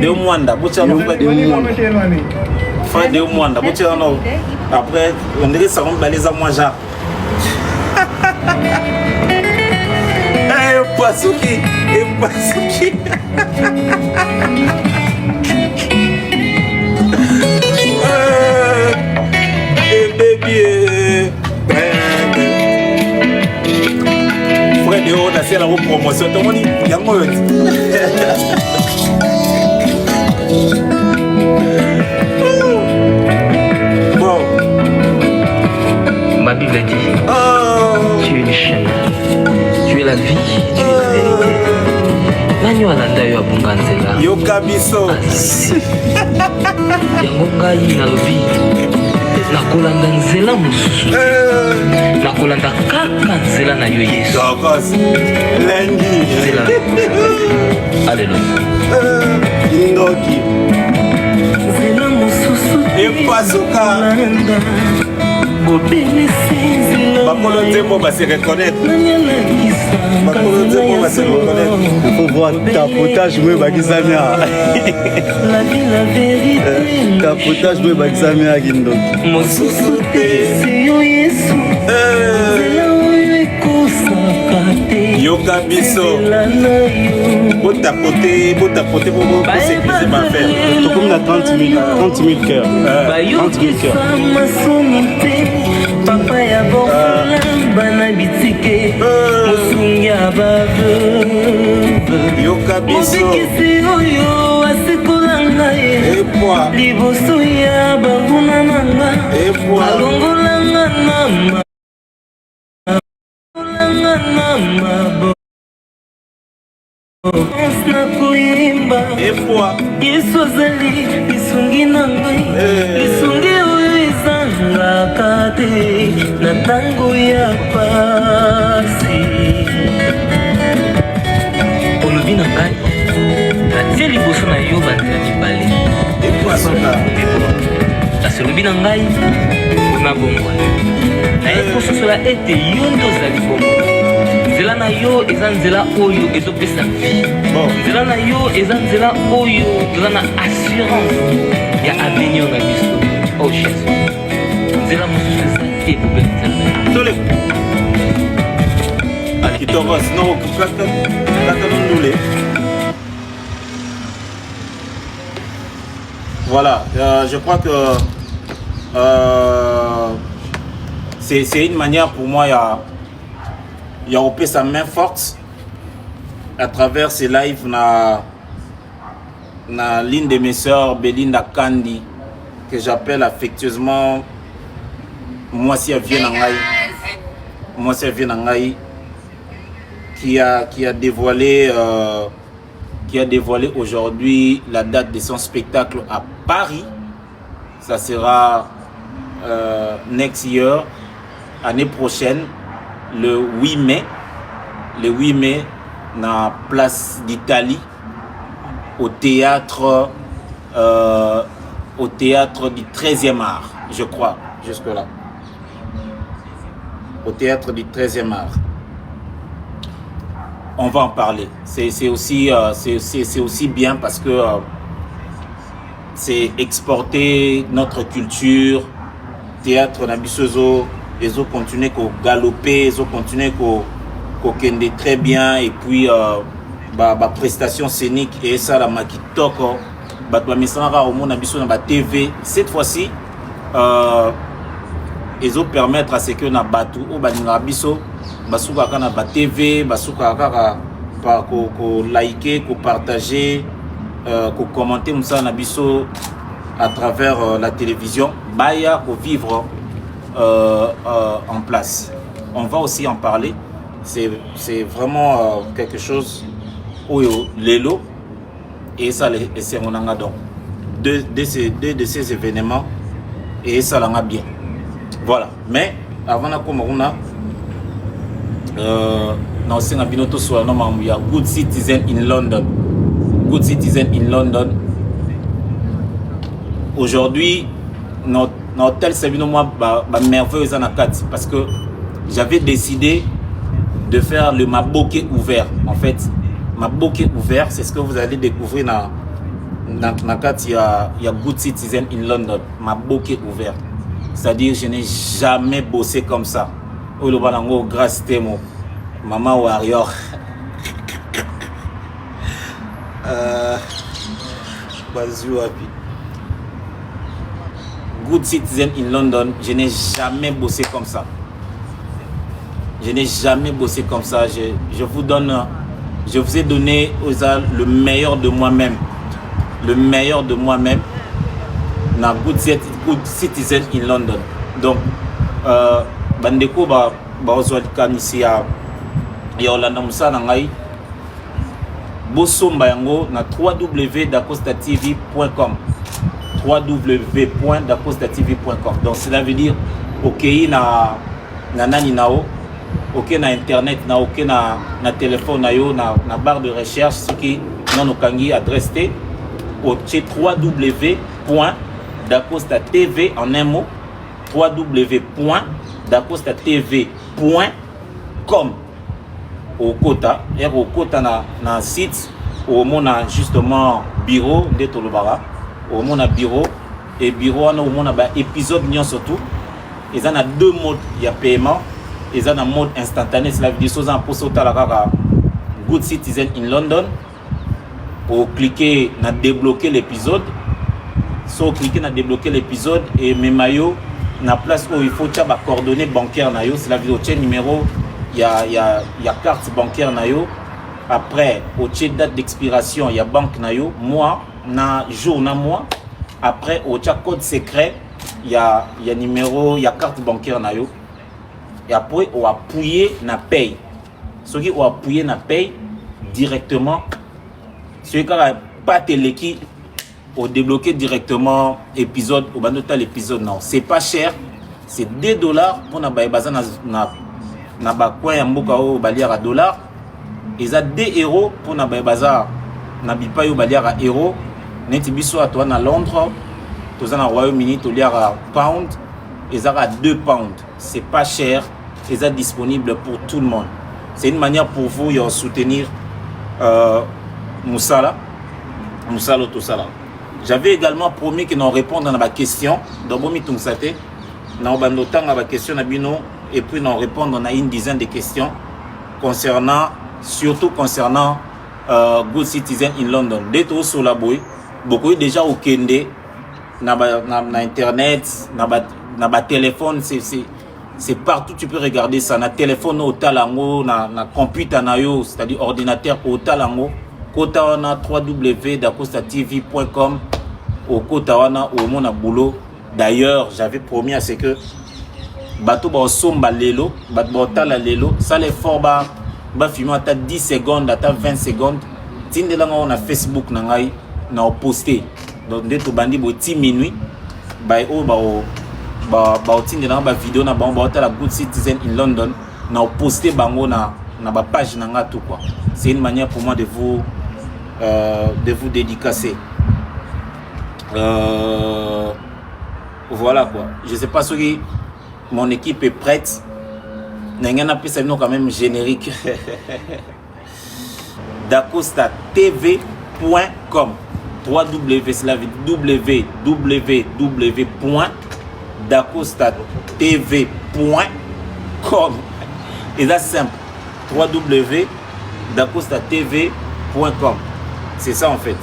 de Mwanda, frère de Mwanda, après on dirait ça on balise à moi Jacques. Eh Pasuki, baby. Frère de haut, c'est la promotion. Tout le monde y a moi. Bon. Ma Bible dit tu es le chemin, tu es la vie, tu es la vérité. Nanyo alanda yo abunga nzela. Yo kabiso. Yango ngai nalobi. Nakolanda nzela mosusu. Nakolanda kaka nzela na yo Yesu. Dokos. Lengi. Nzela. Alléluia. Ndoki. Nzela mosusu. Epasuka. Bakolo Nzembo va se reconnaître. Bakolo Nzembo va se reconnaître. Il faut voir tapotage oui Bakisamia. La vie, la vérité. Tapotage oui Bakisamia Gindo. Mosusu te yo Yesu. Nzela oyo ekosaka. Yoka biso. Bota poté pour sécuriser ma affaire. Tout comme la 30 000 cœurs. 30 000 cœurs. Papa ya bokola bana bitike mosungi ya baveuve Yoka biso. Mobikisi oyo asikola ngai liboso ya banguna na nga alongolanga na mabo na koyemba Yesu azali lisungi na ngai lisungi oyo ezangaka te na ntango ya pasi olobi na ngai natie liboso na yo banzela mibale kasi olobi na ngai nabongwa naye kososola ete yo nde ozali bongo nzela na yo eza nzela oyo ezopesa vie nzela na yo eza nzela oyo toza na assurance ya avenir na biso oh Jésus nzela mosusu eza te popele nzela na yo Tole. Kitoko sinon kaka ndule. Voilà, je crois que c'est une manière pour moi il y a sa main forte à travers ces lives na l'une de mes sœurs Belinda Kandi que j'appelle affectueusement moi si elle vient en Haï qui a dévoilé aujourd'hui la date de son spectacle à Paris. Ça sera next year, année prochaine, le 8 mai, dans place d'Italie, au théâtre du 13e art, je crois, jusque là. Au théâtre du 13e art. On va en parler. C'est aussi bien parce que c'est exporter notre culture, théâtre nabisozo, ils ont continué à galoper, ils ont continué à kende très bien et puis prestation scénique et ça la makitoko batwa au monde nabiso na TV cette fois-ci ils ont permettre à ce que na batu au baninga biso basuka kana ba TV basuka kaka pa ko liker ko partager ko commenter musa na biso à travers la télévision baya ko vivre en place. On va aussi en parler. C'est vraiment quelque chose où l'élo et ça c'est mon anga donc deux de ces événements et ça l'a bien. Voilà. Mais avant na komona non c'est un binoto soit non il y a Good Citizen in London. Good Citizen in London. Aujourd'hui notre hôtel c'est moi merveilleux parce que j'avais décidé de faire le Maboké ouvert. En fait, Maboké ouvert, c'est ce que vous allez découvrir il y a Good Citizen in London, ma bouquet ouvert. C'est-à-dire, je n'ai jamais bossé comme ça. Oh, le balango, grâce Temo, Maman Warrior. Good Citizen in London, je n'ai jamais bossé comme ça. Je n'ai jamais bossé comme ça. Je vous ai donné le meilleur de moi-même. Le meilleur de moi-même dans Good Citizen in London. Donc, bandeko ba ozwali ici ya Olanda Moussa Nangai. Bosomba yango na www.dacostatv.com. www.dacostatv.com. Donc cela veut dire OK na nani nao, OK na internet na, OK na téléphone na yo na barre de recherche ce qui non okangi adresse T au www.dacostatv en un mot, www.dacostatv.com. au Kota na site au mona justement bureau de Tolobara au mona bureau et bureau na au mona ba épisode nyon surtout ils en a deux modes, il y a paiement ils en a mode instantané, c'est la vidéo chose en poste la kaka Good Citizen in London pour cliquer na débloquer l'épisode cliquer na débloquer l'épisode et memayo na place où il faut tcha ba coordonnées bancaires na yo, c'est la vidéo tcha numéro. Il y a carte bancaire nayo. Après, au date d'expiration, il y a banque nayo. Mois, na jour, na mois. Après, au code secret, il y a numéro, il y a carte bancaire nayo. Et après, on appuyer na paye. Ceux qui ont appuyé na paye directement. Ceux qui n'ont pas téléki, au débloquer directement épisode, au bandotal épisode. Non, c'est pas cher. C'est $2 pour na baïbaza na bakwa ya mboka o baliara dollar eza 2 euros pour na bazaar na bipa yo baliara euro neti biso atwa na Londres toza na Royaume-Uni to liara pound eza 2 pounds, c'est pas cher, eza disponible pour tout le monde. C'est une manière pour vous de soutenir Moussala tout ça là. J'avais également promis que nous répondre à ma question donc bomi tungsate na obandotanga ba question na bino et puis nous répondre à une dizaine de questions surtout concernant Good Citizen in London. Dès tout sur la boy, beaucoup déjà au Kende, na internet, na téléphone, c'est partout tu peux regarder ça. Na téléphone au talango, na computer na yo, c'est-à-dire ordinateur au talango. Kota wana www.dacostatv.com au kota wana au mona boulot. D'ailleurs, j'avais promis à ce que bato ba somba lelo bato ba la lelo ça les fort ba filmer à 10 secondes à 20 secondes tindela nga na Facebook na ngai na poster donc dès to bandi bo 10 minutes ba o ba tindela ba vidéo na ba la Good Citizen in London na poster bango na ba page na nga tout quoi. C'est une manière pour moi de vous dédicacer. Voilà quoi. Je sais pas si mon équipe est prête. N'engana plus c'est quand même générique. dacostatv.com www.dacostatv.com et c'est simple. www.dacostatv.com. C'est ça en fait.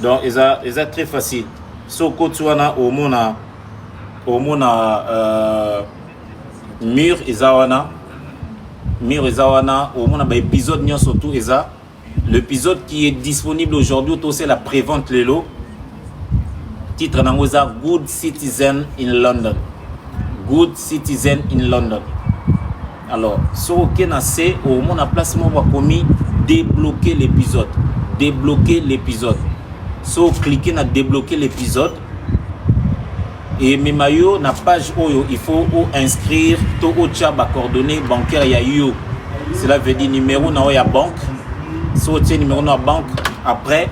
Donc, c'est très facile. Soko tuana au mona mur izawana au mona ba épisode nyon surtout eza l'épisode qui est disponible aujourd'hui c'est la prévente lelo titre nangoza Good Citizen in London. Good Citizen in London. Alors, sur aucun assez au mona place mo ba komi débloquer l'épisode. So cliquez na débloquer l'épisode et memayo na page oyo il faut inscrire to ocha ba coordonnées bancaires ya yo. Cela veut dire numéro na ya banque. So ocha numéro na banque après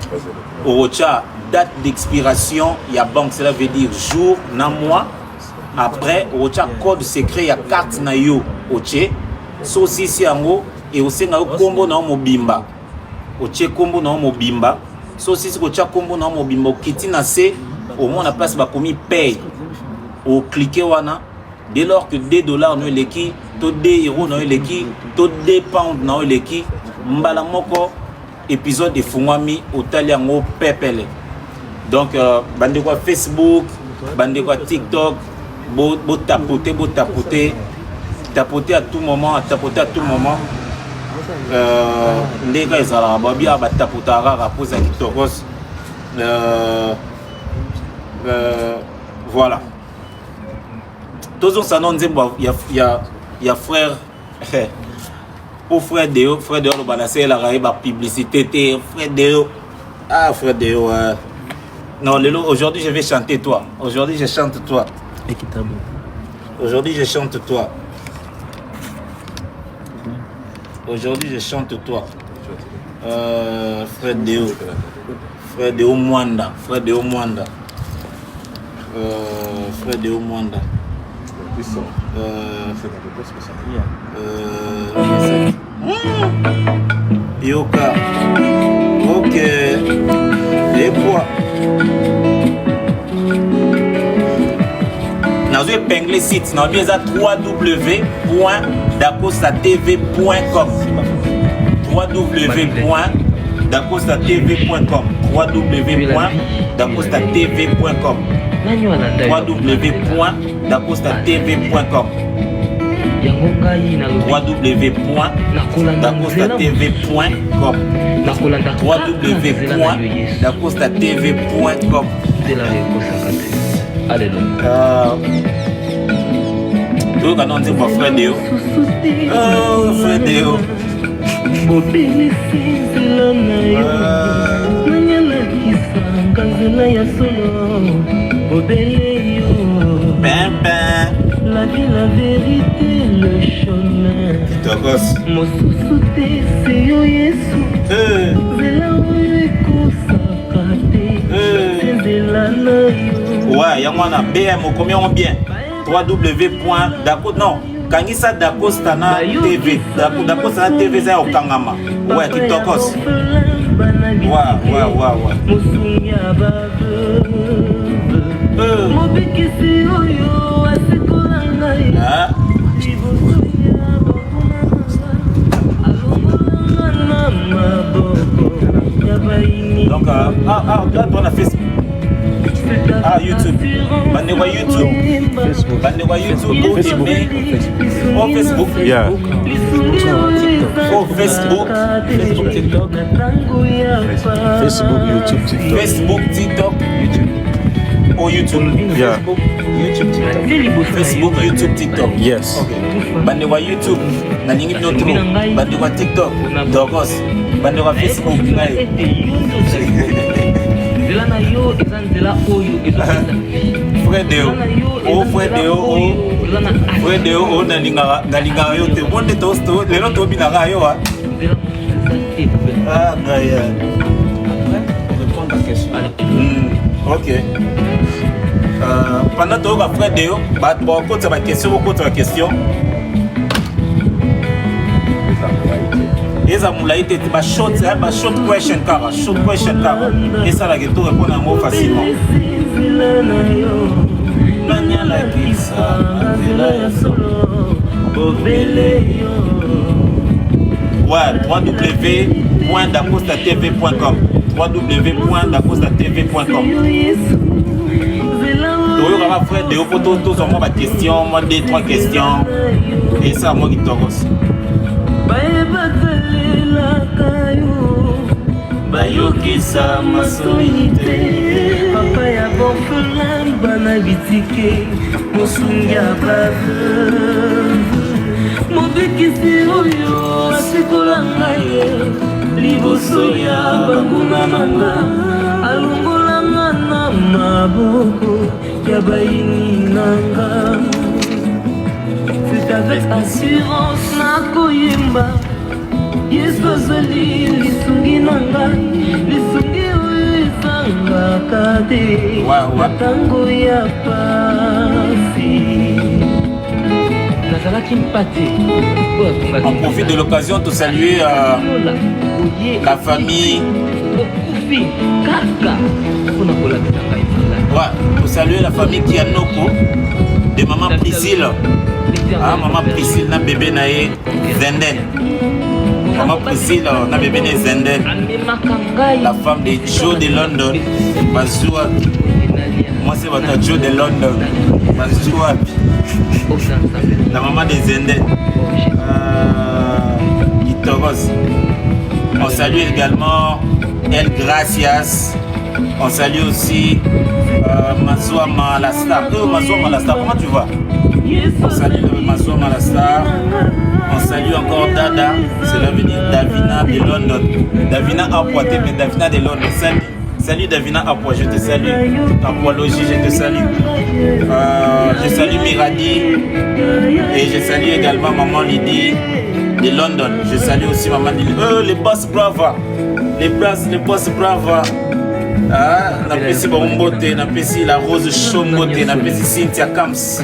ocha date d'expiration ya banque, cela veut dire jour na mois. Après ocha code secret ya carte na yo oche. So si yango et aussi na kombo na mobimba otie kombo na mobimba so si ko tia kombo na mobimba kiti na se au moins na place ba komi paye au cliquer wana dès lors que $2 no eleki to €2 no eleki to £2 no eleki mbala moko épisode efungwami otali yango pepele. Donc bande kwa Facebook, bande kwa TikTok, bo tapoter à tout moment, les gars ils ont babi à tapoter à poser kitokos. Voilà. Tous ça non il y a frère pour frère Deo le balancer la raïba publicité frère Deo. Ah frère Deo non aujourd'hui je vais chanter toi. Aujourd'hui je chante toi. Aujourd'hui je chante toi. Aujourd'hui je chante toi. Frère Deo. Frère Deo Mwanda. Frère Deo Mwanda. Frère Deo Mwanda. Yoka. Ok. Et quoi? Nous épinglé site. Nous avons www.dacostatv.com. www.dacostatv.com. www.dacostatv.com. www.dacostatv.com. www.dacostatv.com. www.dacostatv.com. Alléluia. Tu as annoncé mon frère Deo. Oh, frère Deo. La vie, la vérité, le chemin. Mon sous-souté, c'est yo Yesu. C'est là où ouais, il y a un BM, combien on bien? www.daco non, Kangisa Dakostana TV. Dakostana TV, c'est au Kangama. Ouais, TikTokos. Ouais. Donc, on a Facebook. YouTube. Bandez-moi YouTube. Bandez-moi YouTube. Oh, Facebook. Yeah. Oh, Facebook. TikTok. Facebook, YouTube, TikTok. Facebook, TikTok, YouTube. Oh, YouTube. Yeah. Facebook, YouTube, TikTok. Yes. Okay. Bandez-moi YouTube. Naningi notre. Bandez-moi TikTok. Dogos. Bandez-moi Facebook. Frère Deo, oh frère Deo, frère Deo, oh nalinga yo te monde tosto, le no to binanga yo ah. Ah gaya. Répondre à la question. Ok. Pendant que frère Deo, bon côté ma question. Et ça moula été ma short question car et ça la que tu réponds à moi facilement. Ouais, www.dacostatv.com. www.dacostatv.com. Tu vas faire des photos, tous en moi question, moi 2-3 questions et ça moi qui t'ose. Bayokisa masolite papa ya bofelan bana bitike mosungia bave mobikisi oyo asikola ngai liboso ya banguna nanga alongolanga na maboko ya bayini nanga. C'est avec assurance nakoyemba Yesu azali lisungi nanga lisungi oyo ezangaka te na tango ya pasi. On profite de l'occasion de saluer la famille. Ouais, pour saluer la famille Kianoko de maman Priscille. Ah, maman Priscille na bébé naé Zenden. Maman Priscille na bébé naé Zenden. La femme de Joe de London. Bazoua. Moi c'est votre Joe de London. Bazoua. La maman de Zenden. Itoros. On salue également El Gracias. On salue aussi Mazoua Malastar. Mazoua Malastar, comment tu vas? On salue Mazoua Malastar. On salue encore Dada. C'est l'avenir Davina de London. Davina Apoité, mais Davina de London. Salut. Salut Davina Apois, je te salue. Apoologie, je te salue. Je salue Miradi. Et je salue également Maman Lydie de London. Je salue aussi Maman Lydie. Les boss brava. Les boss brava. Napesi Bombote, napesi la Rose Chombote, napesi Cynthia Kams.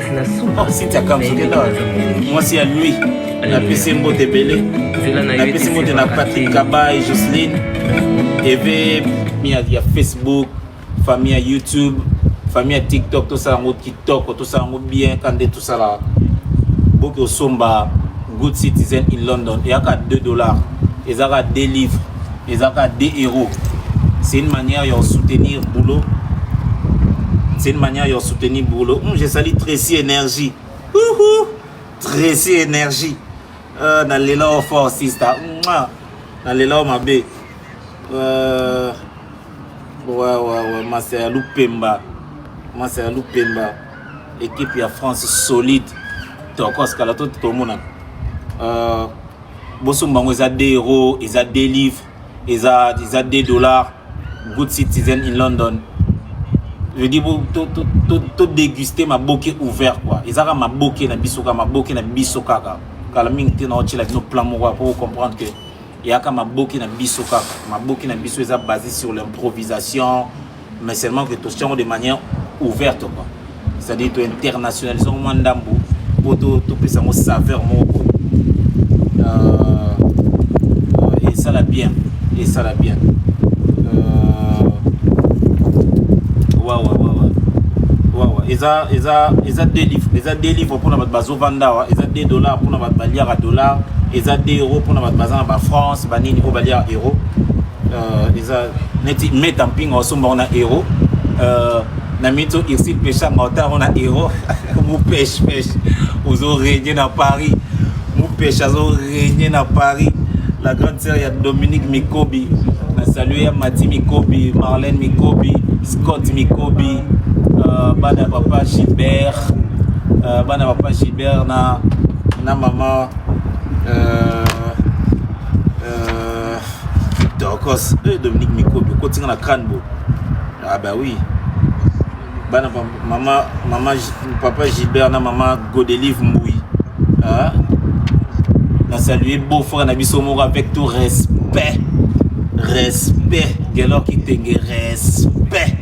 Oh, Cynthia Kams, moi c'est à lui. Napesi Mbote Belé. Napesi Mbote na Patrick Kabay, Jocelyne. Et il y a Facebook, famille à YouTube, famille à TikTok, tout ça en TikTok, tout ça en bien, quand tout ça là. Beaucoup de somba, Good Citizen in London. Il y a qu'à $2. Il y a qu'à 2 livres. Il y a qu'à 2 €. C'est une manière de soutenir le boulot. C'est une manière de soutenir le boulot. Je salue Tracy Énergie. Tracy Énergie. Dans les lois forts, sister. Dans les lois, ma bé. Ouais. Master Lupemba. Équipe de France solide. Tokos, Kalato, tout le monde. Bossumbango, ils ont 2 €, ils ont 2 livres, ils ont $2. Good Citizen in London. Je dis, tout déguster ma bouquet ouvert quoi. Ils ont ma bouquet na bisoka, ma bouquet na bisoka. Kalaming tena ochila no plan moi pour comprendre que il y a ma bouquet na bisoka. Ma bouquet na biso est basé sur l'improvisation, mais seulement que tout de manière ouverte quoi. C'est-à-dire tout internationalisation mandambo pour tout ça mo saveur mo. Et ça la bien. Ils ont 2 livres. Ils ont 2 livres pour notre base au Vanda. Ils ont $2 pour notre balière à $. Ils ont 2 € pour notre base en France. Banini au balière euro. Ils ont neti met en ping en somme on a euro. Namito ici pêche à montagne on a euro. Mou pêche. Aux oreilles dans Paris. Mou pêche aux oreilles dans Paris. La grande sœur, il y a Dominique Mikobi. Salut Mati Mikobi, Marlène Mikobi, Scott Mikobi, Bana Papa Gilbert, na maman Dorcos, Dominique Mikobi, continue la crâne. Ah bah oui. Bana maman Papa Gilbert, na maman Godelive Mboui. Na saluer beau frère Nabiso Moro avec tout respect. Gelo qui tengue respect.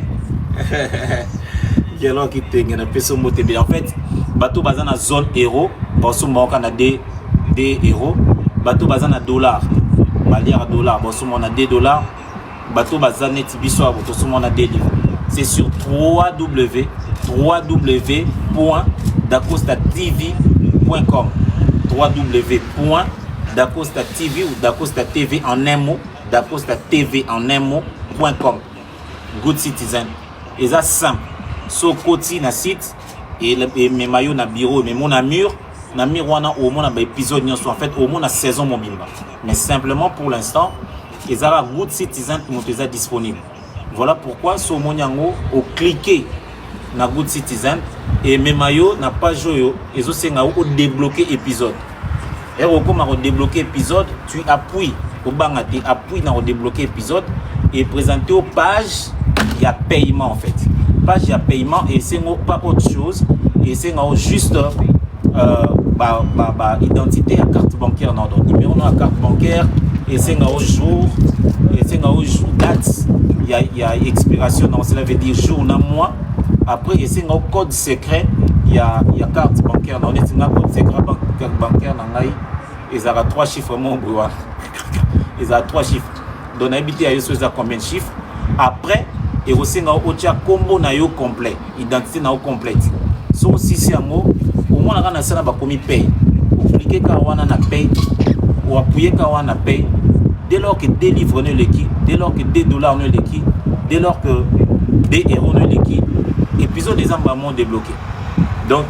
Gelo qui tengue na peso moté bien. En fait, bateau basé na zone euro, bosso mo kana des euros, bateau basé na $. Balière $, bosso mo na $. Bateau basé na tibiso bosso mo na $. C'est sur www.dacostatv.com. www.dacostatv ou Dacosta TV en un mot, Dacosta TV en un mot.com. Good Citizen. Et ça simple. So côté na site et mes maillots na bureau, mais mon mur na wana au moins na épisode en fait au moins na saison mobile. Mais simplement pour l'instant, ils ont Good Citizen pour être disponible. Voilà pourquoi sur mon yango au cliquer na Good Citizen et mes maillots n'a pas joué ils ont débloquer épisode. Et comme à débloquer épisode, tu appuies au bang tu appuies dans débloquer épisode et présenter aux pages il y a paiement en fait. Page il y a paiement et c'est pas autre chose et c'est juste identité à carte bancaire non donc numéro à carte bancaire et c'est au jour et c'est au jour date il y a expiration donc cela veut dire jour na mois après et c'est au code secret il y a carte bancaire on est un code secret bancaire ils ont 3 chiffres mon brouillard ils ont 3 chiffres donc habité à eux ça combien de chiffres après et aussi na ocha combo na yo complet identité na yo complète so si c'est un mot au moins na sana ba komi paye ou cliquer ka wana na paye ou appuyer ka wana paye dès lors que 2 livres ne l'équipe dès lors que 2 dollars ne l'équipe dès lors que 2 euros ne l'équipe épisode des embaments débloqué donc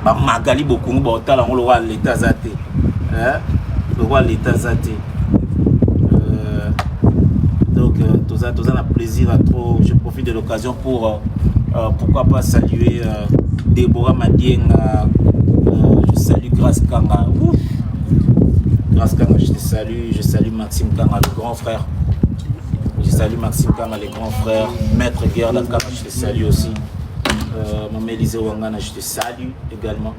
ba magali beaucoup ba otala on le roi l'état zaté hein le roi l'état zaté donc tout ça a plaisir à trop je profite de l'occasion pour pourquoi pas saluer Déborah Madienga je salue Grâce Kanga Grâce Kanga je salue Maxime Kanga le grand frère je salue Maxime Kanga le grand frère Maître Guerre Kanga je te salue aussi Maman Élisée Wangana je te salue également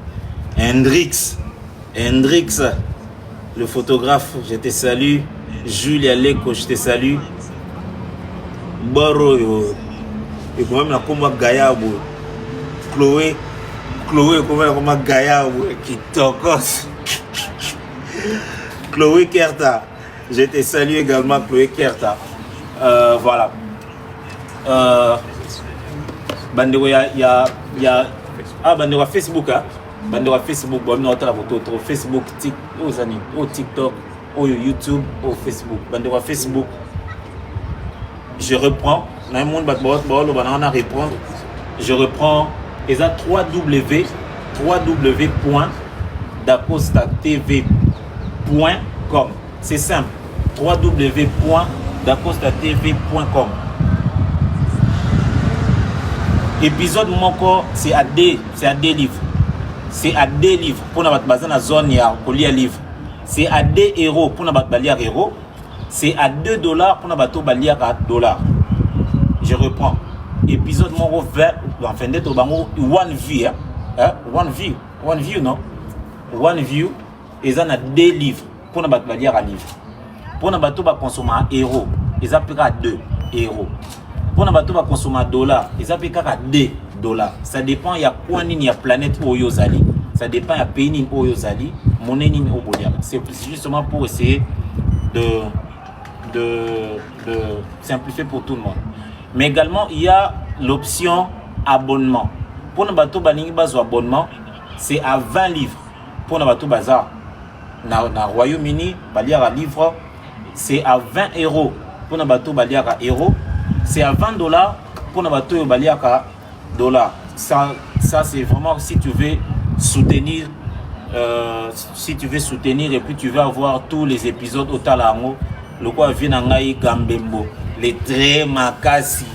Hendrix le photographe je te salue Julia Leko je te salue Baro et quand même la combat Gayabo Chloé comment la Gayabo qui tokos Chloé Kerta je te salue également Chloé Kerta voilà bandeko ya bandeko Facebook bandeko Facebook bon on a photo Facebook TikTok ou YouTube ou Facebook bandeko Facebook je reprends dans un monde on a répondre je reprends et ça www.dacostatv.com c'est simple www.dacostatv.com épisode mon corps c'est à 2 livres pour na baza na zone ya kolia livre c'est à 2 euros pour na balia euros c'est à 2 dollars pour na bato balia dollars je reprends épisode mon 20 enfin d'être bango one view non one view et ça na 2 livres pour na bato balia livre pour na bato ba consommer euros et ça paiera 2 euros pour na bato ba consommer dollars et ça paiera 2 dollars ça dépend il y a quoi ni il y a planète oyozali ça dépend il y a pays ni oyozali monnaie ni obolia c'est justement pour essayer de simplifier pour tout le monde mais également il y a l'option abonnement pour na bato balingi bazo abonnement c'est à 20 livres pour na bato bazar na Royaume-Uni balia livre c'est à 20 euros pour na bato balia euros c'est à 20 dollars pour na bato balia dollars ça c'est vraiment si tu veux soutenir et puis tu veux avoir tous les épisodes au Talango le quoi vient ngai Gambembo les très makasi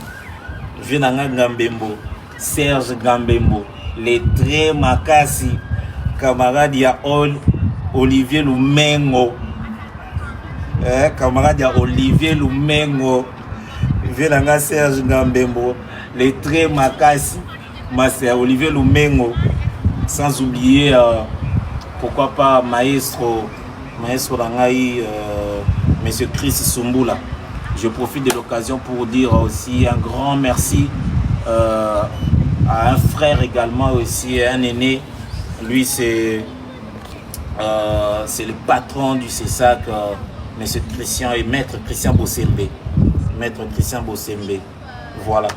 vient ngai Gambembo Serge Gambembo les très makasi camarade ya Olivier Lumengo camarade ya Olivier Lumengo vient ngai Serge Gambembo les très makasi Master Olivier Lumengo sans oublier pourquoi pas maestro Langai monsieur Chris Sumbula. Je profite de l'occasion pour dire aussi un grand merci à un frère également aussi un aîné lui c'est le patron du CESAC monsieur Christian et maître Christian Bossembe voilà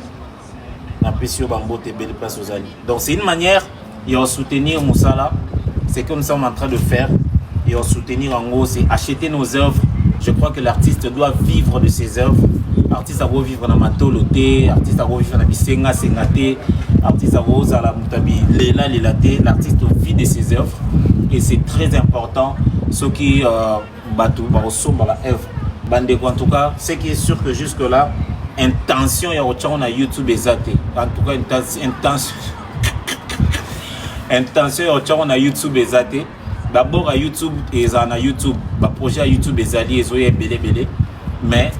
donc c'est une manière de soutenir Moussala c'est comme ça on est en train de faire et on soutenir en gros c'est acheter nos œuvres. Je crois que l'artiste doit vivre de ses œuvres. L'artiste doit vivre dans Matoloté, l'artiste doit vivre dans Bisenga Sengate, l'artiste doit vivre dans Mutabi Lela Lelate, l'artiste vit de ses œuvres et c'est très important ce qui batou ressemble à la œuvre. En tout cas, ce qui est sûr que jusque là intention ya on a YouTube exaté. En tout cas intention ya on a YouTube exaté. D'abord à YouTube et à YouTube, le projet à YouTube est allié et belé mais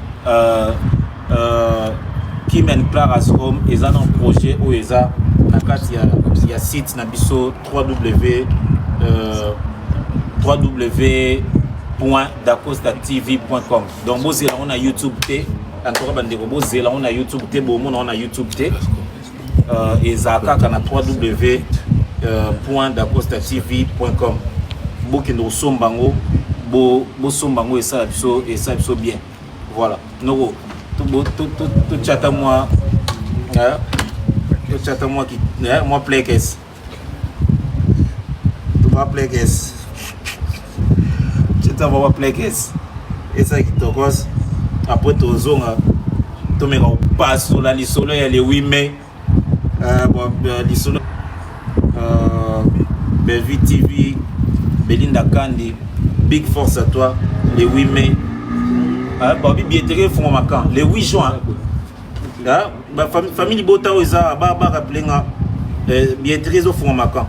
qui mène Clara Asrom et un projet où il y a site nabiso www.dacostatv.com donc vous on a YouTube T en tout cas on a YouTube T bon on a YouTube T et Zaka kana www.dacostatv.com. Bokendo sombango bo sombango et ça bien. Voilà. Noko tout chata moi tout chata moi qui moi plekes. Tout moi plekes. Chata moi plekes. Et ça qui tokos après tozonga to meka passe sur la lisolo ya le 8 mai lisolo Belvi TV Belinda Kandi, big force à toi, le 8 mai. Babi billetterie font ma camp, le 8 juin. Famille Bota Oza, Baba Rappelinga, billetterie font ma camp.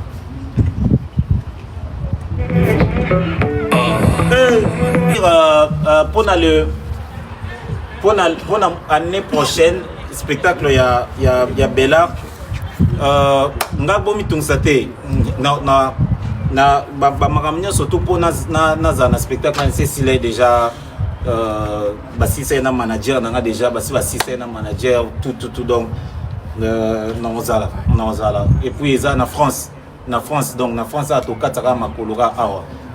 Pour l'année prochaine, spectacle, il y a Bella. Ngabomi Tungsate. Surtout pour un spectacle, c'est s'il est déjà si c'est un manager, on a déjà si c'est un manager, tout donc et puis ça en France donc en France à Tokatara Makolora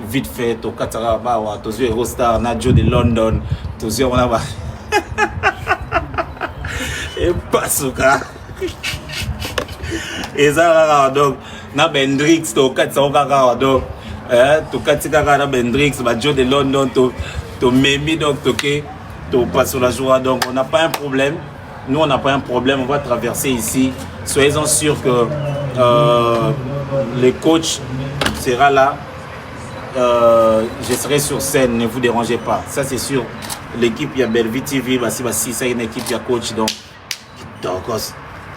vite fait Tokatara Bawa Tozio Eurostar Nadio de London Tozio on a et pas souka et ça donc na Bendrix to Katsa donc to Katika na Bendrix ba Joe de London to Memi donc toqué to passe la joie donc on n'a pas un problème. Nous on n'a pas un problème, on va traverser ici. Soyez-en sûrs que le coach sera là. Je serai sur scène, ne vous dérangez pas. Ça c'est sûr. L'équipe il y a Belvi TV, si c'est une équipe il y a coach donc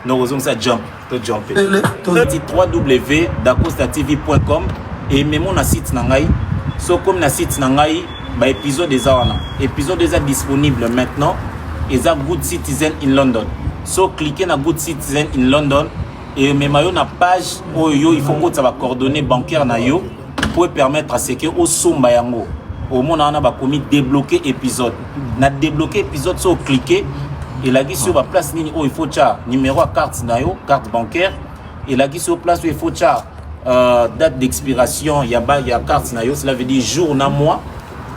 nous osons ça jump. www.dacostatv.com et même mon site nangai. So comme na site nangai, ba épisode des awana. Épisode déjà disponible maintenant. Ils ont Good Citizen in London. So cliquez na Good Citizen in London et même na page où il faut que ça va coordonnées bancaires na yo pour permettre à ce que au somba yango au monde on a ba commis débloquer épisode. Na débloquer épisode so cliquer et là qui sur la place nini il faut cha numéro à carte na yo, carte bancaire et là qui sur place où il faut cha date d'expiration, il y a carte na yo, cela veut dire jour na mois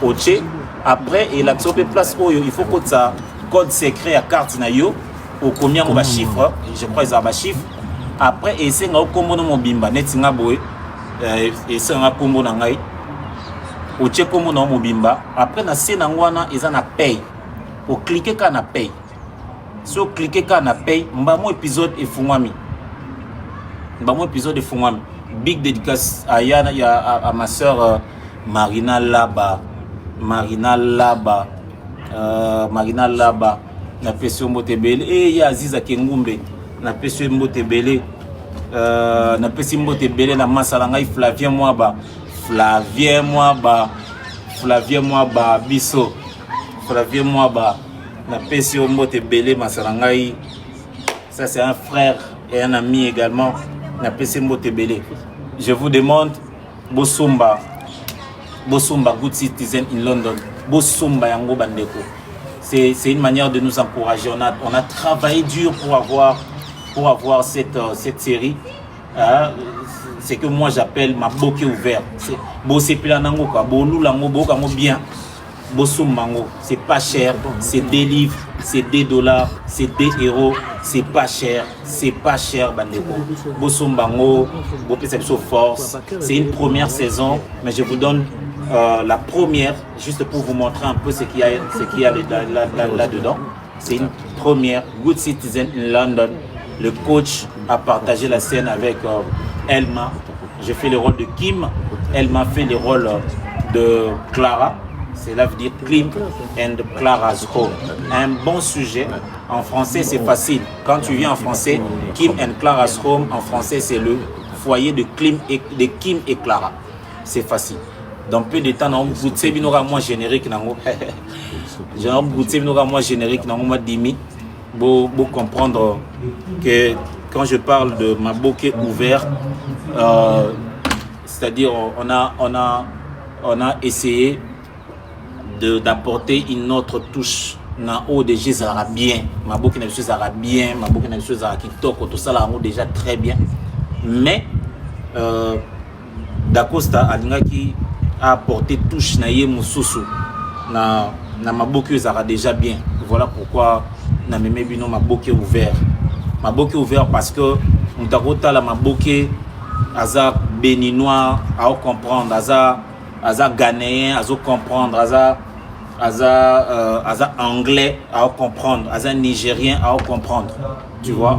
au tché après et là sur place où il faut que ça code secret à carte na yo au combien on va chiffre, je crois ils ont ba chiffre après et c'est nga kombo no mobimba netinga boy et c'est nga kombo na ngai au tché kombo no mobimba après na se na ngwana ils en a paye au cliquer quand na paye so cliquer quand na paye mbamo épisode et fungwami mbamo épisode et fungwami big dédicace à Yana à ma sœur Marina Laba na pesio mbotebele et ya Aziza Kengumbe na pesio mbotebele na pesio mbotebele na masala ngai Flavien Mwaba biso Flavien Mwaba na pesio mbotebele masala ngai ça c'est un frère et un ami également na pesio mbotebele. Je vous demande Bosumba Good Citizen in London Bosumba yango bandeko. C'est une manière de nous encourager. On a travaillé dur pour avoir cette série. C'est que moi j'appelle ma bouquet ouvert. C'est bien. C'est pas cher, c'est des livres, c'est des dollars, c'est des euros, c'est pas cher bandeko. Bosumbango, force. C'est une première saison, mais je vous donne la première, juste pour vous montrer un peu ce qu'il y a là-dedans. C'est une première, Good Citizen in London. Le coach a partagé la scène avec Elma. Je fais le rôle de Kim. Elma fait le rôle de Clara. Cela veut dire Klim and Clara's Home. Un bon sujet. En français, c'est facile. Quand tu viens en français, Kim and Clara's Home, en français, c'est le foyer de Kim et Clara. C'est facile. Dans peu de temps, on a moins générique. Pour comprendre que quand je parle de ma bouquet ouvert, c'est-à-dire on a essayé d'apporter une autre touche na o déjà ça bien maboki na biso ça bien maboki na biso ça kitoko tout ça là déjà très bien mais Da Costa alingaki a apporté touche na ye mususu na maboki ça déjà bien. Voilà pourquoi na meme bino maboki ouvert parce que mutakota la maboki aza béninois à comprendre aza ghanéen à comprendre aza anglais à comprendre aza nigérien à comprendre, tu vois.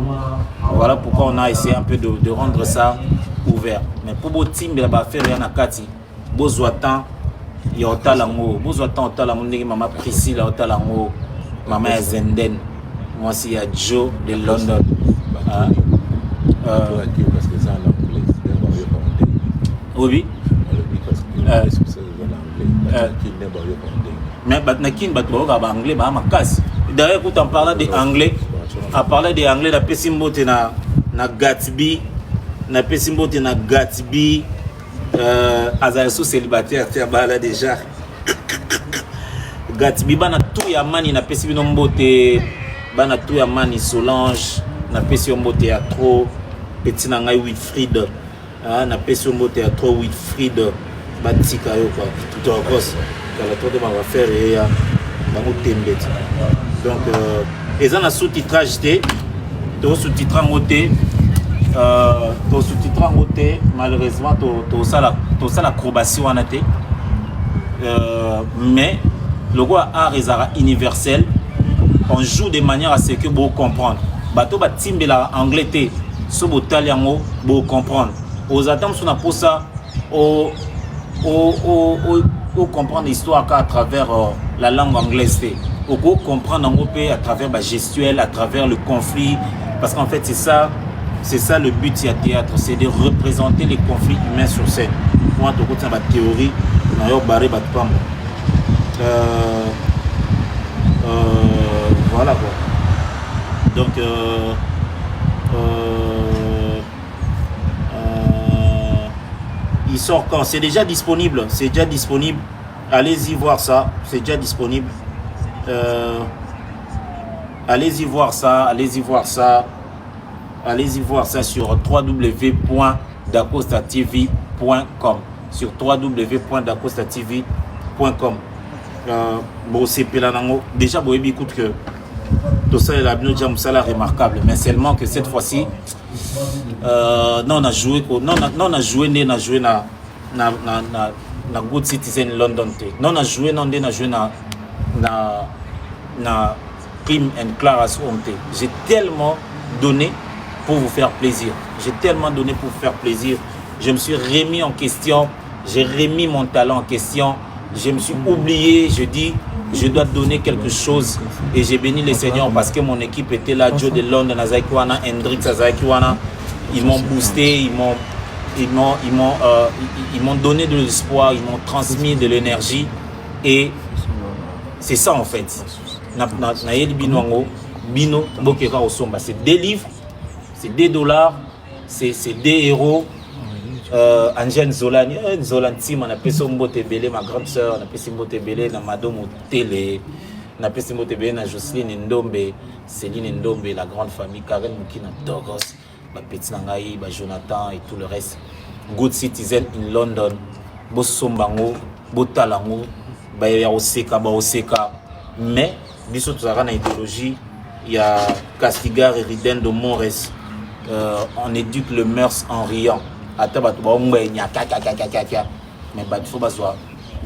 Voilà pourquoi on a essayé un peu de rendre ça ouvert. Mais pour vos teams il va faire rien à kati besoin temps il y a otalango besoin temps otalango ndenge maman Priscilla otalango maman Zenden moi aussi il y a Joe de London parce que ça en anglais oui mais batnakin batboga anglais ba makasi d'ailleurs quand on parle de anglais à parler de anglais la pesimbote na Gatsby na pesimbote na Gatsby azaso célibataire tiabala déjà Gatsby bana tout ya mani na pesi bino mbote bana tout ya mani Solange na pesi mbote ya trop petit na ngai Wilfried na pesi mbote ya trop Wilfried batika yo quoi tout en grosse la tour de ma faire et ya bango tembeti donc ils ont un sous-titrage T to sous-titrant côté to sous-titrant côté malheureusement to ça l'acrobatie wana té mais le roi art ezara universel on joue de manière à ce que vous comprendre bato ba timbela anglais té so botali yango bo comprendre aux attentes sur na posa au comprendre l'histoire à travers la langue anglaise au comprendre en groupe à travers la gestuelle à travers le conflit parce qu'en fait c'est ça le but du théâtre, c'est de représenter les conflits humains sur scène. Moi tout côté ma théorie na yo baré bat pam voilà quoi. Donc il sort quand? C'est déjà disponible. Allez-y voir ça. C'est déjà disponible. Allez-y voir ça sur www.dacostatv.com. Sur www.dacostatv.com. Bon, c'est Pelanango. Déjà, bon, écoute que tout ça est la remarquable. Mais seulement que cette fois-ci, non, on a joué na Good Citizen London. Non, on a joué na Prime and Clara's Home. J'ai tellement donné pour vous faire plaisir. Je me suis remis en question. J'ai remis mon talent en question. Je me suis oublié. Je dis, je dois donner quelque chose. Et j'ai béni le Seigneur parce que mon équipe était là. Joe de London, Azakiwana, Hendrix Azakiwana. Ils m'ont boosté, ils m'ont donné de l'espoir, ils m'ont transmis de l'énergie. Et c'est ça en fait. C'est des livres, c'est des dollars, c'est des héros. Angèle Zolani, Zolantim, on a fait son mot tébélé, ma grande sœur, on a fait son mot tébélé, na Madame Télé, on a fait son mot tébélé, na Jocelyne Ndombe, Céline Ndombe, la grande famille, Karen Moukina Dogos, Petit Nangaï, Jonathan et tout le reste. Good Citizen in London, Bossombango, Botalango, Baya Oseka, mais, biso tout ça, dans l'idéologie, il y a Castigar et Riden de Mores, on éduque le mœurs en riant. Mais il faut un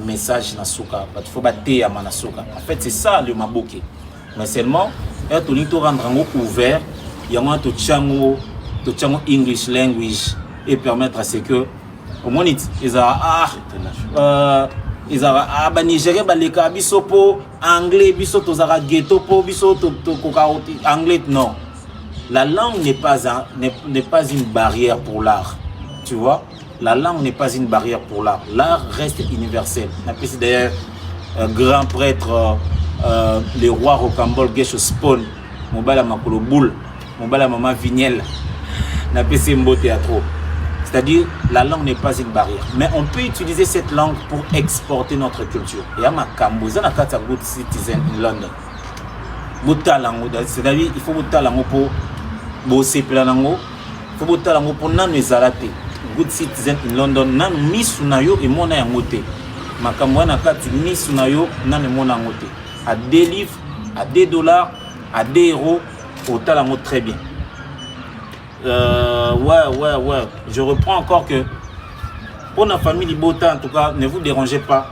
message na souka, il faut bater à manasuka. En fait, c'est ça le maboke. Mais seulement, il faut rendre ouvert, il y a un chango English language et permettre à ce que au moins ils Nigérien baleka biso po anglais biso tozara ghetto po biso to anglais non. La langue n'est pas une barrière pour l'art. Tu vois, la langue n'est pas une barrière pour l'art. L'art reste universel. C'est d'ailleurs grand prêtre, le roi Rocambole Gesho Spawn, Mobala Makolo Boule, Mobala Maman Vignel, c'est-à-dire, la langue n'est pas une barrière. Mais on peut utiliser cette langue pour exporter notre culture. Il y a ma Camboza, Good Citizen in London. botalango, c'est-à-dire il faut botalango pour bosser planango, il faut botalango pour nanu ezalate. Good Citizen in London, nanu misu na yo emona yango te. Makambo na kati misu na yo nanu emona yango te. À 2 livres, à 2 dollars, à 2 euros, au talango très bien. Ouais. Je reprends encore que pour la famille Libota, en tout cas, ne vous dérangez pas.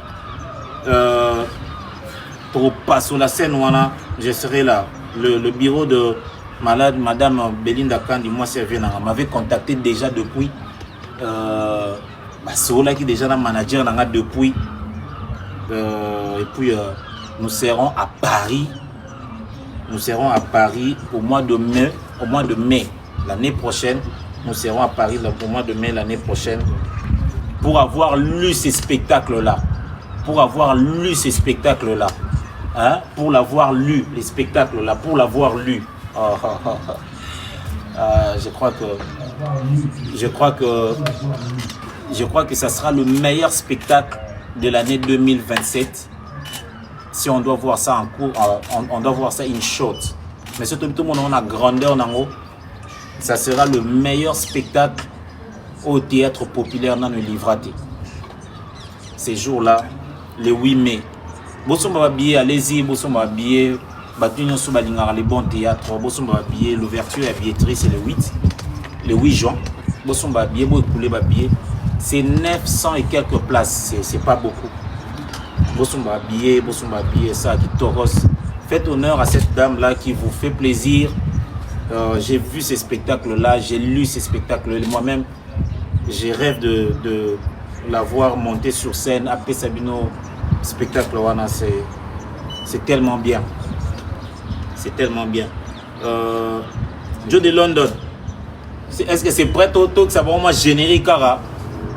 Pour passer sur la scène, voilà, je serai là. Le bureau de Madame Belinda Kandi, moi, m'avait contacté déjà depuis. C'est là qui est déjà le manager depuis. Et puis, nous serons à Paris. Nous serons à Paris au mois de mai. L'année prochaine, nous serons à Paris au mois de mai l'année prochaine pour avoir lu ces spectacles-là. Pour l'avoir lu, les spectacles-là, pour l'avoir lu. Je crois que ça sera le meilleur spectacle de l'année 2027. Si on doit voir ça en cours, on doit voir ça in short. Mais surtout, tout le monde a grandeur dans l'eau. Ça sera le meilleur spectacle au théâtre populaire dans le Livraté. Ces jours-là, le 8 mai. Bossomba billet, allez-y, Bossomba billet. Batunion sous les bons théâtres. Bossomba billet, l'ouverture et la billetterie, c'est le 8 juin. Bossomba billet, billet. C'est 900 et quelques places. C'est pas beaucoup. Bossomba billet, ça qui toros. Faites honneur à cette dame-là qui vous fait plaisir. J'ai vu ces spectacles-là, j'ai lu ces spectacles. Moi-même, j'ai rêve de la voir monter sur scène. Après Sabino, spectacle, c'est tellement bien. C'est tellement bien. Joe de London, est-ce que c'est prêt tout que ça va vraiment générique, cara?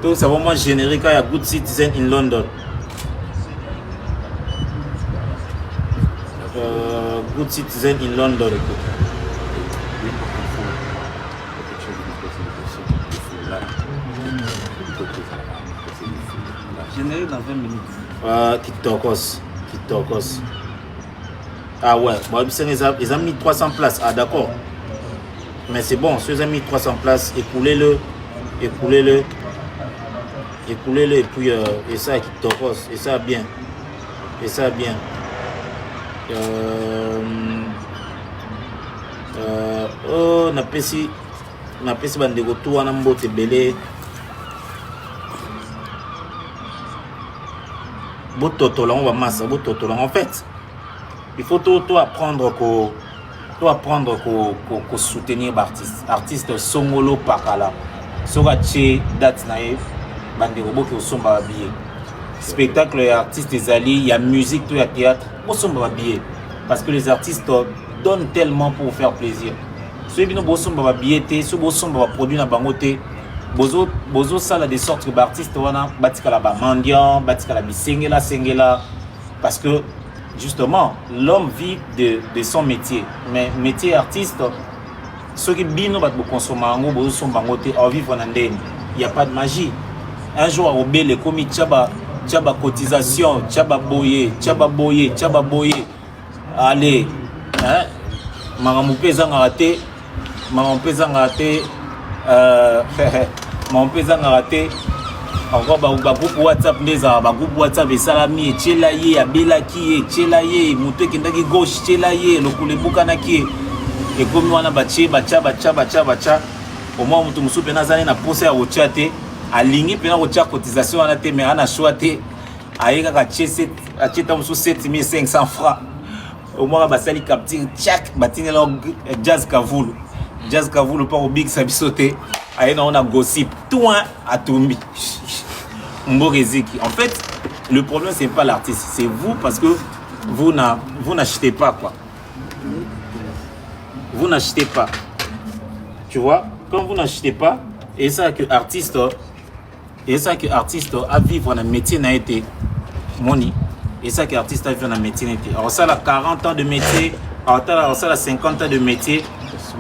Tout ça va vraiment générique à Good Citizen in London. Good Citizen in London. Générique dans 20 minutes. Kitokos. Ah ouais, bon, ils ont mis 300 places. Ah d'accord. Mais c'est bon, si ils ont mis 300 places, écoulez-le. Et puis, et ça, Kitokos. Et ça bien. Oh, na pesi bandeko tout wana mbote belé. Bototola, on va massa, bototola. En fait, il faut tout apprendre qu'au soutenir l'artiste. Artiste Songolo Pakala. Sorache date nae bandeko boki osomba billet. Spectacle et artistes ezali, il y a musique, tout y a théâtre, osomba billet. Parce que les artistes donnent tellement pour faire plaisir. Ceux qui osomba billet, ceux qui osomba produit na bangote. Bozo sala de sorte que l'artiste wana batikala ba mendiant, batikala sengela parce que justement l'homme vit de son métier. Mais métier artiste, ceux qui bino bat bo consommer ngo bozo somba ngote en vivre na ndeni. Il y a pas de magie. Un jour à obéle comme tchaba cotisation, tchaba boye. Allez, hein? Maman pesa ngate. Mon pesa ngate encore ba groupe WhatsApp ndeza ba groupe WhatsApp esalami echelaye abelaki echelaye mutu ekendaki gauche echelaye lokulebuka naki ekomi wana bacha au moins mutu musu pena zane na posa ya ochate alingi pena ocha cotisation wana te mais ana choate ayeka ka chese acheta musu 7500 francs au moins basali capture tchak batinela Jazz Kavulu par au big sabisote. On a gossip, tout à Tombi. En fait, le problème, c'est pas l'artiste, c'est vous parce que vous n'achetez pas quoi. Vous n'achetez pas. Tu vois, quand vous n'achetez pas, et ça que artiste a vivre dans un métier n'a été money. Et ça que artiste a vivre dans un métier n'a été. Alors ça a 40 ans de métier, alors ça a 50 ans de métier,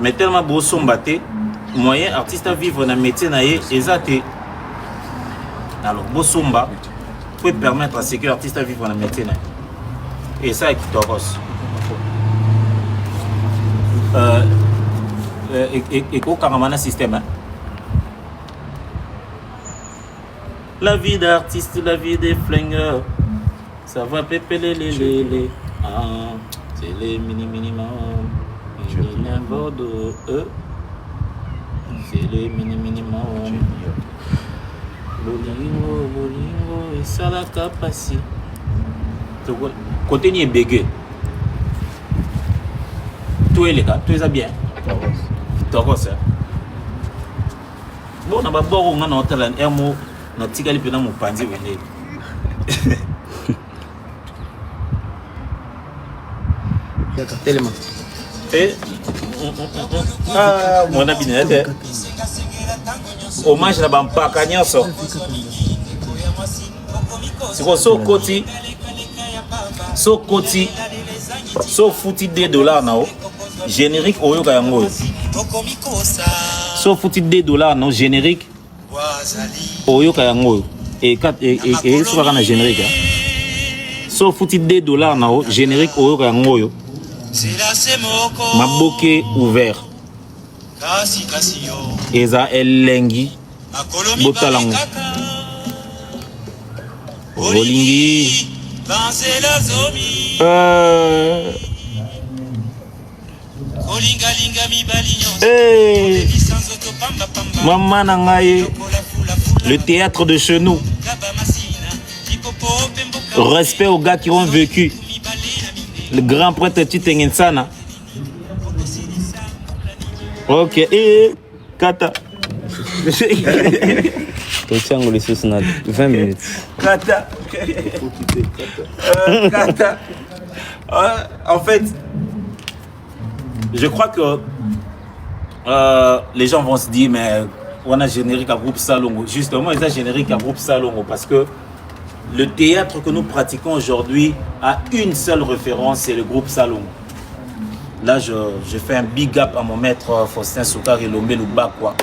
mais tellement beau son batté. Moyen artiste à vivre dans le métier naé exacté. Alors Bosomba peut permettre à ce que l'artiste à vivre dans le métier naé. Et ça qui t'oros. et qu'au caramana système. Hein? La vie d'artiste, la vie des flingueurs, ça va péper les. Ah, c'est les minimum. Je viens Bordeaux, c'est les minimum. Bolingo, et ça la capacité. Côté ni bégué. Tout est les gars, tout est bien. D'accord, ça. Bon, on a pas bon, on a notre talent, un mot, notre tigali pendant mon panzi venez. D'accord, tellement. Et mon ami n'est hommage na bampaka nyonso. C'est quoi so koti so futi $2 nao générique oyo ka yango. So futi $2 nao générique oyo ka yango et so ka na générique. So futi $2 nao générique oyo ka yango. Maboke ouvert. Eza elengi botalango. Olingi. Maman nangaye. Le théâtre de chez nous. Respect aux gars qui ont vécu. Le grand prêtre Titengensana. Ok, et Kata. Totiango les sauces 20 minutes. Kata. Kata. En fait, je crois que les gens vont se dire, mais on a générique à groupe Salongo. Justement, ils ont générique à groupe Salongo parce que le théâtre que nous pratiquons aujourd'hui a une seule référence, c'est le groupe Salongo. Là, je fais un big up à mon maître Faustin Soukari Lombe Lubakwa,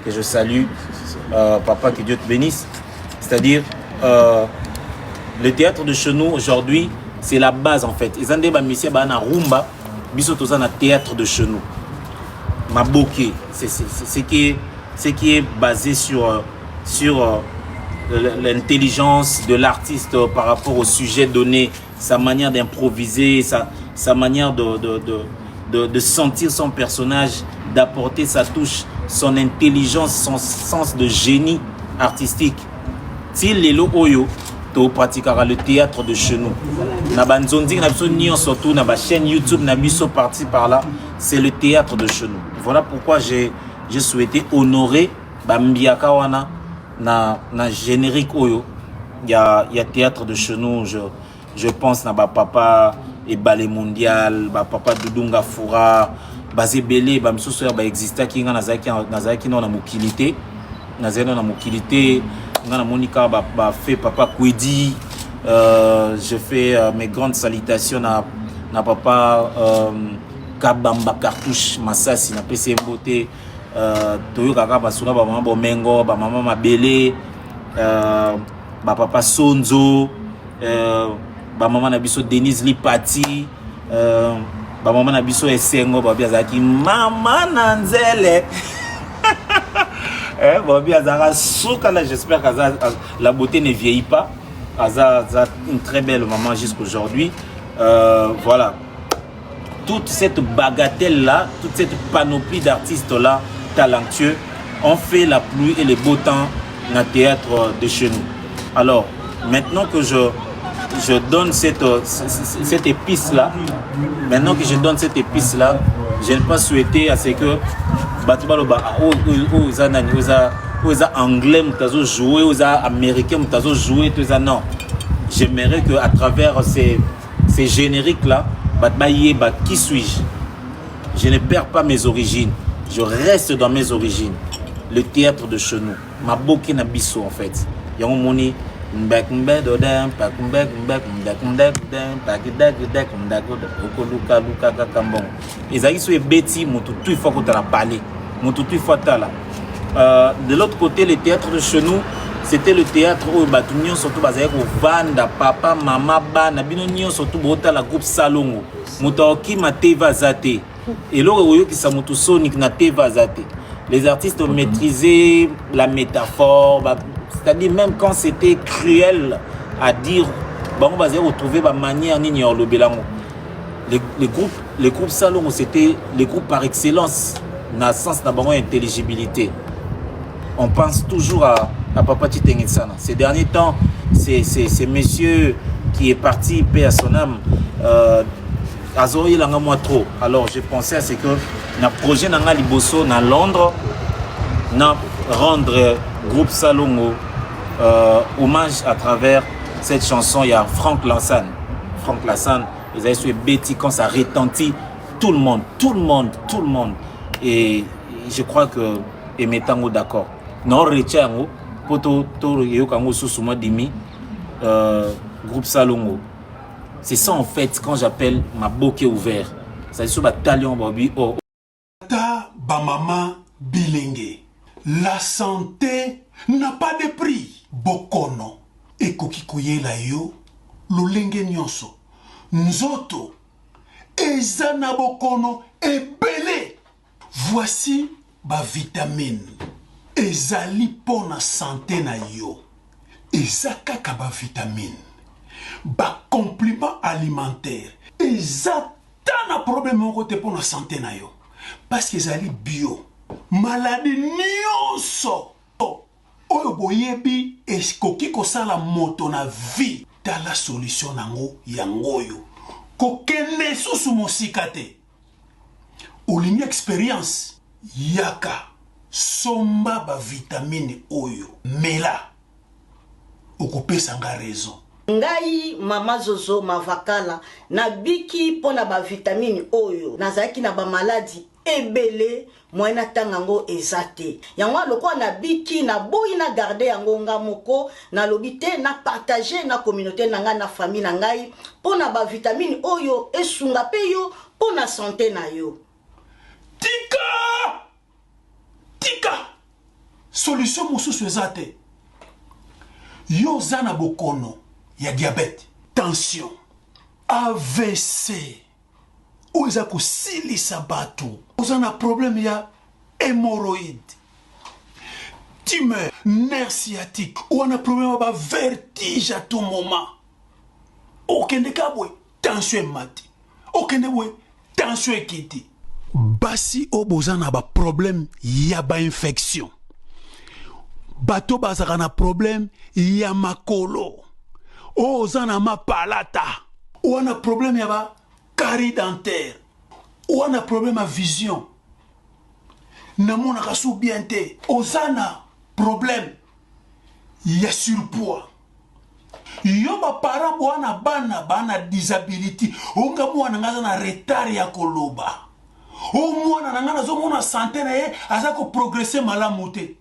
que je salue. Papa, que Dieu te bénisse. C'est-à-dire, le théâtre de chez nous aujourd'hui, c'est la base en fait. Ils ont des missions na rumba, biso toza na théâtre de chez nous. Maboke, c'est ce qui est basé sur l'intelligence de l'artiste par rapport au sujet donné, sa manière d'improviser, sa manière de sentir son personnage, d'apporter sa touche, son intelligence, son sens de génie artistique. Si Lelo Oyo, tu pratiqueras le théâtre de chez nous. Nabanzondi, surtout na chaîne YouTube, Nabiso parti par là, c'est le théâtre de chez nous. Voilà pourquoi j'ai souhaité honorer Bambiaka wana na générique Oyo. Il y a théâtre de chez nous, je pense na papa et ballet mondial, papa Dudunga Foura, basé belé, bamsusu ya ba exista ki nga nazaki na mokilité, na mokilité, na monika ba fait papa Kwedi. Je fais mes grandes salutations na papa Kabamba Cartouche Masasi na PC Mbote, toyo kaka basuna ba mama Bomengo, ba mama Mabele, ba papa Sonzo, ba mama na biso Denise Lipati, ba mama na biso Esengo ba biazaki mama Nanzele. Ba biazaka souka là, j'espère que la beauté ne vieillit pas. Aza une très belle maman jusqu'aujourd'hui. Voilà. Toute cette bagatelle là, toute cette panoplie d'artistes là talentueux ont fait la pluie et le beau temps dans le théâtre de chez nous. Alors, maintenant que je donne cette épice là, je n'ai pas souhaité à ce que anglais mutazo jouer, aux américains mutazo jouer, tout ça. Non, j'aimerais que à travers ces génériques là, qui suis-je? Je ne perds pas mes origines, je reste dans mes origines. Le théâtre de chez nous, ma boké na biso en fait. Yango moni mbek mbek dodem pak mbek mbek mbek mbek dem pak dak dak ndak ko luka luka kakambon. Ezaki so ebeti mutu tout fois que tu as parlé, mutu tout fois là. De l'autre côté, le théâtre de chez nous, c'était le théâtre où Batunio surtout basé au Vanda, papa, maman, bana, binonio surtout bota la groupe Salongo. Mutaoki mate vazate. Et là qui samutu sonic na teva zate. Les artistes ont maîtrisé la métaphore, c'est-à-dire même quand c'était cruel à dire, on va retrouver ma manière ni le belango. Les groupes salon, c'était les groupes par excellence, dans le sens d'intelligibilité. On pense toujours à Papa Chitengisana. Ces derniers temps, c'est monsieur qui est parti, paix à son âme, Azori langa moi trop. Alors je pensais à ce que na projet nanga liboso na Londres, na rendre groupe Salongo hommage à travers cette chanson. Il y a Franck Lansane. Franck Lansane, ils avaient su Betty quand ça retentit tout le monde. Et je crois que et mettons d'accord. Non retient poto to yokango susuma dimi groupe Salongo. C'est ça en fait quand j'appelle ma bouquet ouvert. Ça dit sur ma talion babi oh. Tata bamama bilenge. La santé n'a pas de prix. Bokono ekoki koyela yo lolenge nyonso. Nzoto ezana bokono ebele. Voici ba vitamine. Ezali pona santé na yo. Ezaka ka ba vitamine. Ba complément alimentaire. Eza tana problème côté pour la santé na yo. Parce que ezali bio. Maladie nyonso. Oyo boyebi eskoki kosala moto na vie. Ta la solution nango yangoyo. Kokende susu mosika te. Olingi expérience. Yaka. Somba ba vitamine oyo. Mela. Okopesa nga raison. Ngai mama Zozo mavakala na biki pona ba vitamine oyo nazaki na ba maladie ebele moyena tangango ezate yango lokwa na biki na boyi na garder yango nga moko na lobité na partager na communauté nanga na famille na ngai pona ba vitamine oyo esunga pe yo pona santé na yo. Tika solution mosusu ezate yo zana bokono. Il y a diabète, tension, AVC. Ou il y a silisa batu. Ou il y a un problème, il y a hémorroïde, tumeur, nerf sciatique. Ou il y a un problème, il y a vertige à tout moment. Aucun des cas, tension mati. Aucun des cas, tension kiti. Basi au bozan a un problème, il y a une infection. Bato bazaka na problème, il y a makolo. Oh, zana ma palata. Ou on a problème yaba carie dentaire. Ou on a problème à vision. Namona kasu bien te. Ozana problème. Y a surpoids. Yoba para wana bana disability. Onga mwana ngaza na retard ya koloba. O mwana ngana zo mona santé na ye azako progresser malamu te.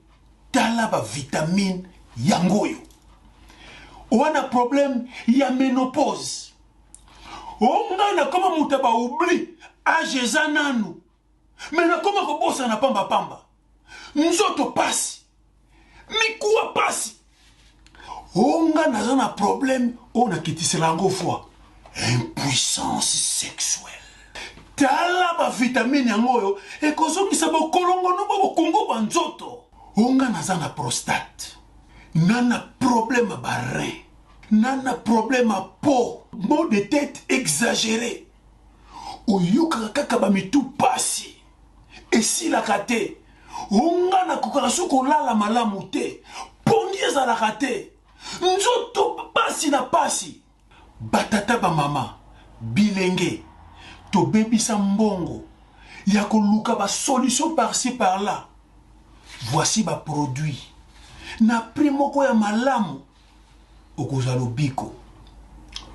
Tala ba vitamine yangoyo. On a problème, il y a ménopause. On a comme moutaba oubli, âge zananu. Mais comment que bossa na pamba. Nzoto passe. Mais quoi passe? On a un problème, on a quitté ce langue fois. Impuissance sexuelle. Tala ba vitamine yangoyo, et kozo ki sabo kolongo no bo kongo banzoto. On a un prostate. Nana problème à rein. Nana problème à peau. Maux de tête exagéré. Ou yuka kaka mitu pasi. Et si la kate. Unga na kukarasu kolala malamu te. Pondiez à la kate. Nzoto pasi na pasi. Batata ba mama. Bilenge. To baby sambongo. Yako luka ba solution par-ci par-là. Voici ba produit. Na primo ko ya malamu okozalo biko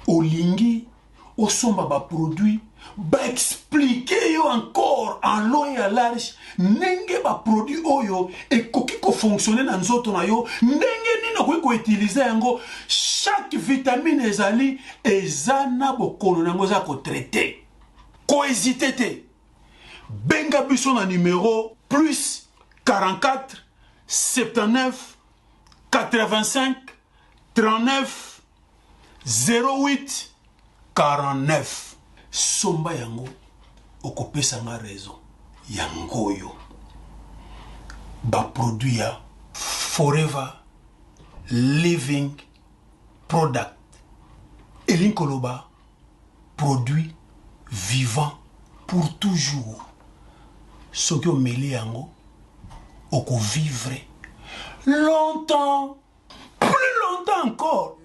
olingi osomba ba produit ba expliquer yo encore en long et à large ndenge ba produit oyo ekoki ko fonctionner na nzoto na yo ndenge nini okoki ko utiliser yango chaque vitamine ezali ezana bokono nango za ko traiter ko hésiter te benga biso na numéro plus 44 79 85 39 08 49. Somba yango okopesa nga raison ya ngoyo baproduit ya forever living product elingi koloba produit vivant pour toujours soki omeli yango okovivre longtemps, plus longtemps encore.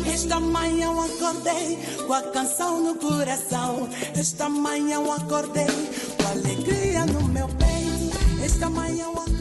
Esta manhã eu acordei com a canção no coração. Esta manhã eu acordei com a alegria no meu peito. Esta manhã eu acordei